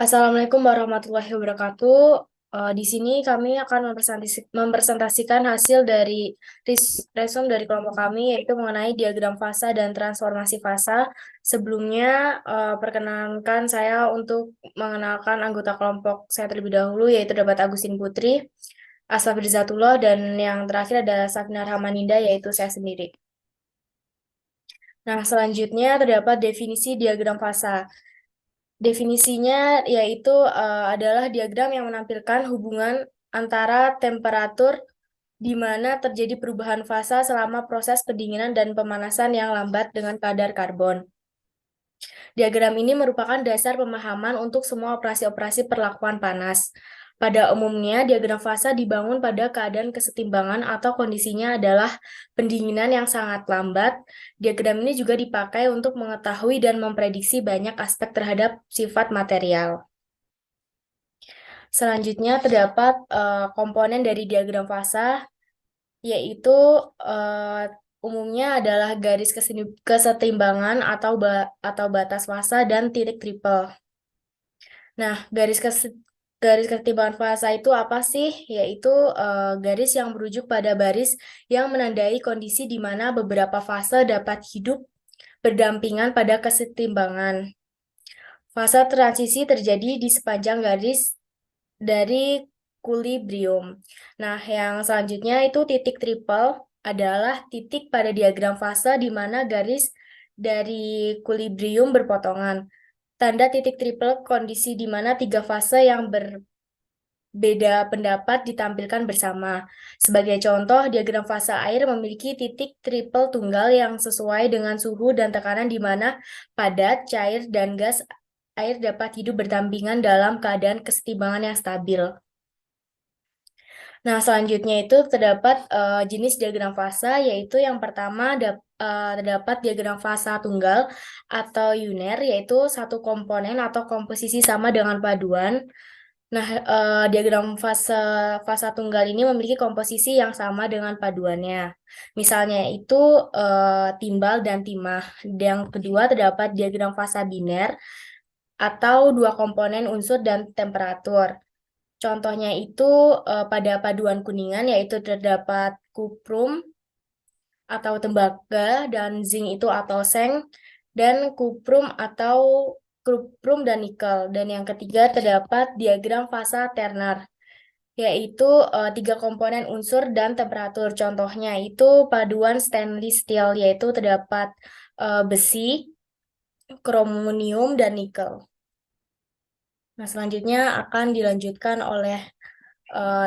Assalamualaikum warahmatullahi wabarakatuh. Di sini kami akan mempresentasikan hasil dari resume dari kelompok kami, yaitu mengenai diagram fasa dan transformasi fasa. Sebelumnya, perkenankan saya untuk mengenalkan anggota kelompok saya terlebih dahulu, yaitu dapat Agustin Putri, Asaf Rizatullah, dan yang terakhir adalah Safina Rahmaninda, yaitu saya sendiri. Nah, selanjutnya terdapat definisi diagram fasa. Definisinya yaitu adalah diagram yang menampilkan hubungan antara temperatur di mana terjadi perubahan fasa selama proses pendinginan dan pemanasan yang lambat dengan kadar karbon. Diagram ini merupakan dasar pemahaman untuk semua operasi-operasi perlakuan panas. Pada umumnya, diagram fasa dibangun pada keadaan kesetimbangan atau kondisinya adalah pendinginan yang sangat lambat. Diagram ini juga dipakai untuk mengetahui dan memprediksi banyak aspek terhadap sifat material. Selanjutnya terdapat komponen dari diagram fasa, yaitu eh, umumnya adalah garis kesetimbangan atau batas fasa dan titik triple. Nah, garis kesetimbangan fasa itu apa sih? Yaitu garis yang merujuk pada baris yang menandai kondisi di mana beberapa fase dapat hidup berdampingan pada kesetimbangan. Fase transisi terjadi di sepanjang garis dari equilibrium. Nah, yang selanjutnya itu titik triple adalah titik pada diagram fase di mana garis dari equilibrium berpotongan. Tanda titik triple kondisi di mana tiga fase yang berbeda pendapat ditampilkan bersama. Sebagai contoh, diagram fase air memiliki titik triple tunggal yang sesuai dengan suhu dan tekanan di mana padat, cair, dan gas air dapat hidup berdampingan dalam keadaan kesetimbangan yang stabil. Nah, selanjutnya itu terdapat jenis diagram fasa, yaitu yang pertama terdapat diagram fasa tunggal atau uner, yaitu satu komponen atau komposisi sama dengan paduan. Nah, diagram fasa tunggal ini memiliki komposisi yang sama dengan paduannya. Misalnya itu timbal dan timah. Yang kedua terdapat diagram fasa biner atau dua komponen unsur dan temperatur. Contohnya itu pada paduan kuningan yaitu terdapat kuprum atau tembaga dan zinc itu atau seng dan kuprum dan nikel. Dan yang ketiga terdapat diagram fasa ternar yaitu tiga komponen unsur dan temperatur. Contohnya itu paduan stainless steel yaitu terdapat besi, kromonium dan nikel. Nah, selanjutnya akan dilanjutkan oleh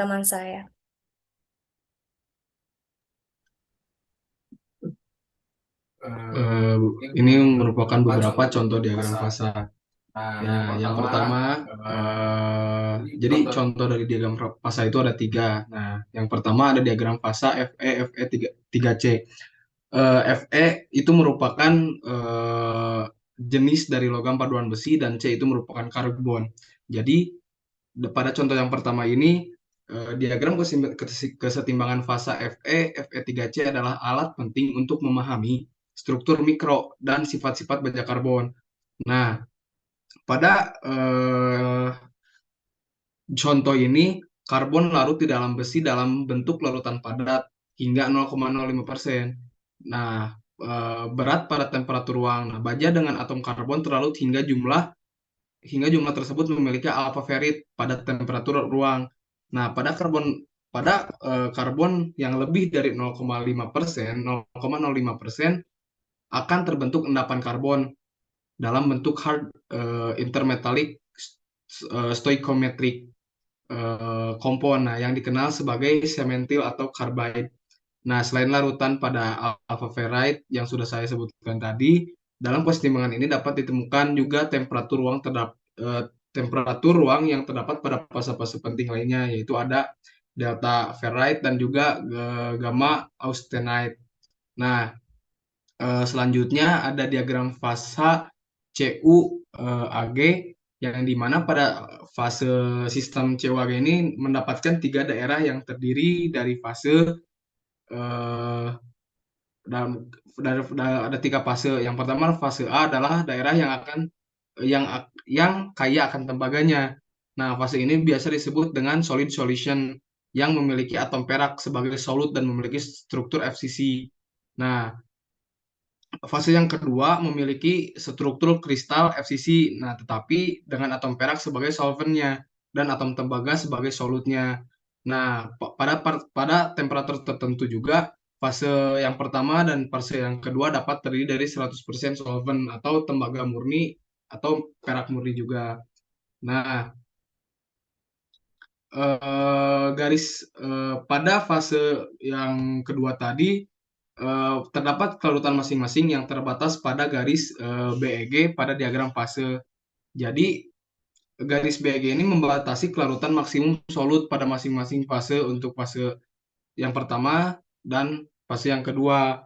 teman saya. Eh, ini merupakan beberapa contoh diagram fasa. Ya, yang pertama, jadi contoh dari diagram fasa itu ada tiga. Nah, yang pertama ada diagram fasa Fe 3C. Fe itu merupakan jenis dari logam paduan besi dan C itu merupakan karbon. Jadi pada contoh yang pertama ini, diagram kesetimbangan fasa Fe 3C adalah alat penting untuk memahami struktur mikro dan sifat-sifat benda karbon. Nah, pada contoh ini, karbon larut di dalam besi dalam bentuk larutan padat hingga 0,05%. Nah, berat pada temperatur ruang. Nah, baja dengan atom karbon terlarut hingga jumlah tersebut memiliki alfa ferit pada temperatur ruang. Nah, pada karbon yang lebih dari 0,5%, 0,05% akan terbentuk endapan karbon dalam bentuk hard intermetallic stoichiometric kompon, nah, yang dikenal sebagai sementil atau carbide. Nah, selain larutan pada alpha ferrite yang sudah saya sebutkan tadi, dalam pertimbangan ini dapat ditemukan juga temperatur ruang yang terdapat pada fase-fase penting lainnya, yaitu ada delta ferrite dan juga gamma austenite. Nah, selanjutnya ada diagram fasa CUAG yang dimana pada fase sistem CUAG ini mendapatkan tiga daerah yang terdiri dari fase eh, dalam ada tiga fase. Yang pertama fase A adalah daerah yang akan yang kaya akan tembaganya. Nah, fase ini biasa disebut dengan solid solution yang memiliki atom perak sebagai solut dan memiliki struktur FCC. Nah, fase yang kedua memiliki struktur kristal FCC, nah tetapi dengan atom perak sebagai solventnya dan atom tembaga sebagai solutnya. Nah, pada temperatur tertentu juga fase yang pertama dan fase yang kedua dapat terdiri dari 100% solvent atau tembaga murni atau perak murni juga. Nah, pada fase yang kedua tadi terdapat kelarutan masing-masing yang terbatas pada garis BEG pada diagram fase. Jadi, garis BEG ini membatasi kelarutan maksimum solut pada masing-masing fase untuk fase yang pertama dan fase yang kedua.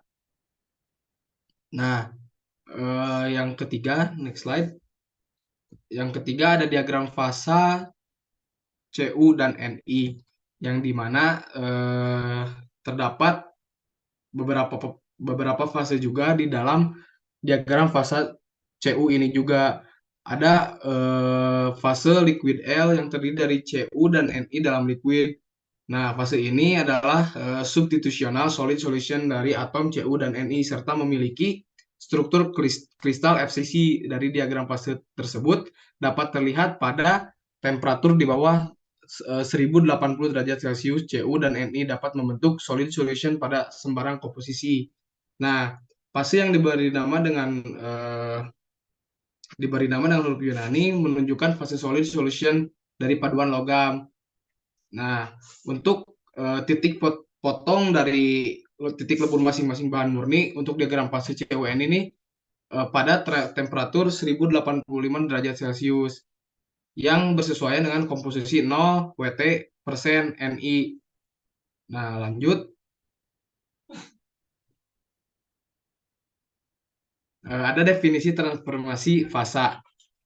Nah, yang ketiga, next slide. Yang ketiga ada diagram fasa CU dan NI, yang dimana terdapat beberapa fase juga di dalam diagram fase CU ini juga. Ada fase liquid L yang terdiri dari CU dan Ni dalam liquid. Nah, fase ini adalah substitutional solid solution dari atom Cu dan Ni serta memiliki struktur kristal FCC. Dari diagram fase tersebut dapat terlihat pada temperatur di bawah 1080 derajat Celcius, Cu dan Ni dapat membentuk solid solution pada sembarang komposisi. Nah, fase yang diberi nama dengan huruf Yunani menunjukkan fase solid solution dari paduan logam. Nah, untuk titik potong dari titik lebur masing-masing bahan murni untuk diagram fase CWN ini pada temperatur 1085 derajat Celcius yang bersesuaian dengan komposisi 0 WT persen Ni. Nah, lanjut. Ada definisi transformasi fasa.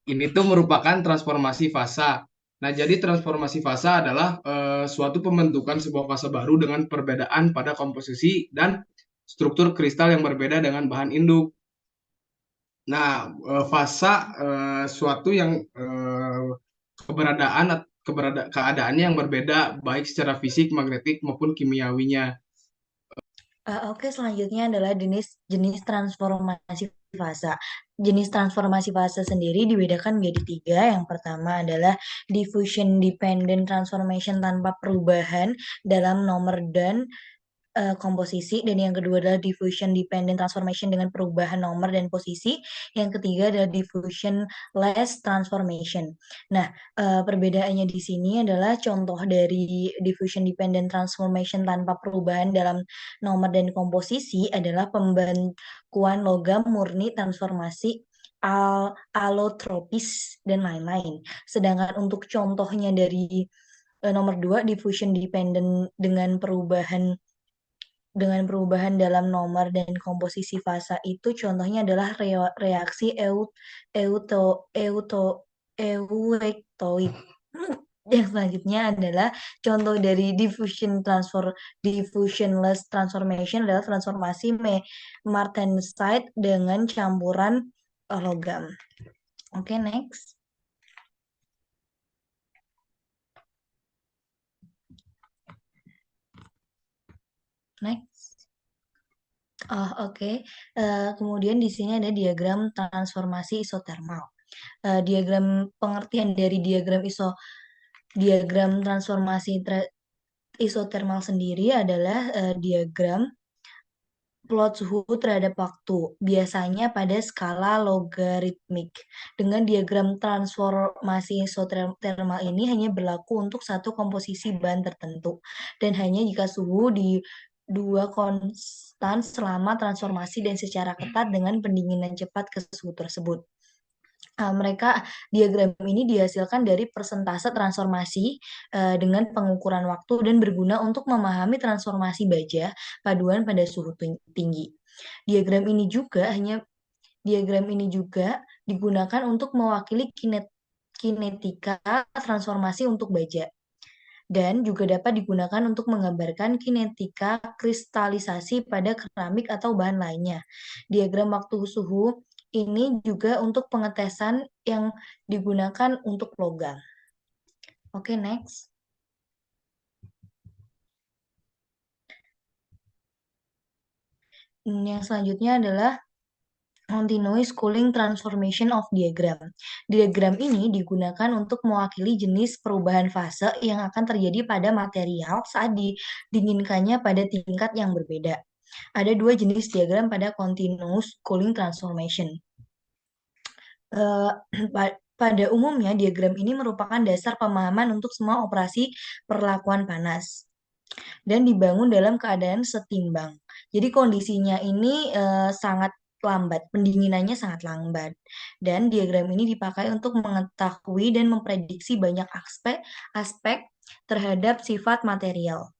Ini tuh merupakan transformasi fasa. Nah, jadi transformasi fasa adalah suatu pembentukan sebuah fasa baru dengan perbedaan pada komposisi dan struktur kristal yang berbeda dengan bahan induk. Nah, fasa suatu yang keadaannya yang berbeda baik secara fisik, magnetik maupun kimiawinya. Oke, selanjutnya adalah jenis transformasi fasa. Jenis transformasi fase sendiri dibedakan menjadi tiga. Yang pertama adalah diffusion dependent transformation tanpa perubahan dalam nomor dan komposisi, dan yang kedua adalah diffusion dependent transformation dengan perubahan nomor dan posisi. Yang ketiga adalah diffusion less transformation. Nah, perbedaannya di sini adalah contoh dari diffusion dependent transformation tanpa perubahan dalam nomor dan komposisi adalah pembekuan logam murni transformasi alotropis dan lain-lain. Sedangkan untuk contohnya dari nomor 2, diffusion dependent dengan perubahan dalam nomor dan komposisi fasa itu contohnya adalah reaksi euktoid. Yang selanjutnya adalah contoh dari diffusionless transformation adalah transformasi martensite dengan campuran logam. Oke, next. Next. Oke. Kemudian di sini ada diagram transformasi isotermal. Diagram pengertian dari diagram transformasi isotermal sendiri adalah diagram plot suhu terhadap waktu, biasanya pada skala logaritmik. Dengan diagram transformasi isotermal ini hanya berlaku untuk satu komposisi bahan tertentu, dan hanya jika suhu di dua konstan selama transformasi dan secara ketat dengan pendinginan cepat ke suhu tersebut. Diagram ini dihasilkan dari persentase transformasi dengan pengukuran waktu dan berguna untuk memahami transformasi baja paduan pada suhu tinggi. Diagram ini juga digunakan untuk mewakili kinetika transformasi untuk baja, dan juga dapat digunakan untuk menggambarkan kinetika kristalisasi pada keramik atau bahan lainnya. Diagram waktu suhu ini juga untuk pengetesan yang digunakan untuk logam. Oke, next. Yang selanjutnya adalah Continuous Cooling Transformation of Diagram. Diagram ini digunakan untuk mewakili jenis perubahan fase yang akan terjadi pada material saat didinginkannya pada tingkat yang berbeda. Ada dua jenis diagram pada Continuous Cooling Transformation. Pada umumnya, diagram ini merupakan dasar pemahaman untuk semua operasi perlakuan panas dan dibangun dalam keadaan setimbang. Jadi kondisinya ini sangat lambat, pendinginannya sangat lambat. Dan diagram ini dipakai untuk mengetahui dan memprediksi banyak aspek terhadap sifat material.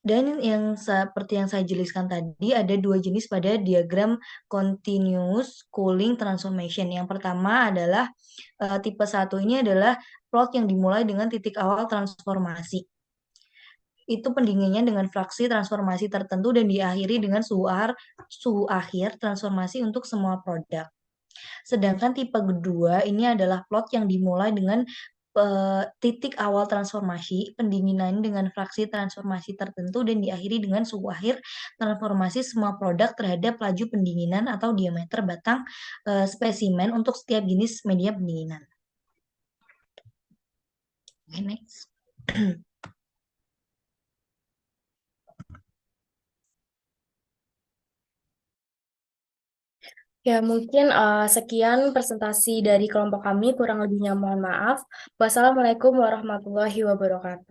Dan yang seperti yang saya jelaskan tadi, ada dua jenis pada diagram continuous cooling transformation. Yang pertama adalah tipe 1 ini adalah plot yang dimulai dengan titik awal transformasi. Itu pendinginnya dengan fraksi transformasi tertentu dan diakhiri dengan suhu akhir transformasi untuk semua produk. Sedangkan tipe kedua ini adalah plot yang dimulai dengan titik awal transformasi, pendinginan dengan fraksi transformasi tertentu dan diakhiri dengan suhu akhir transformasi semua produk terhadap laju pendinginan atau diameter batang spesimen untuk setiap jenis media pendinginan. Okay, next. Ya, mungkin sekian presentasi dari kelompok kami. Kurang lebihnya mohon maaf. Wassalamualaikum warahmatullahi wabarakatuh.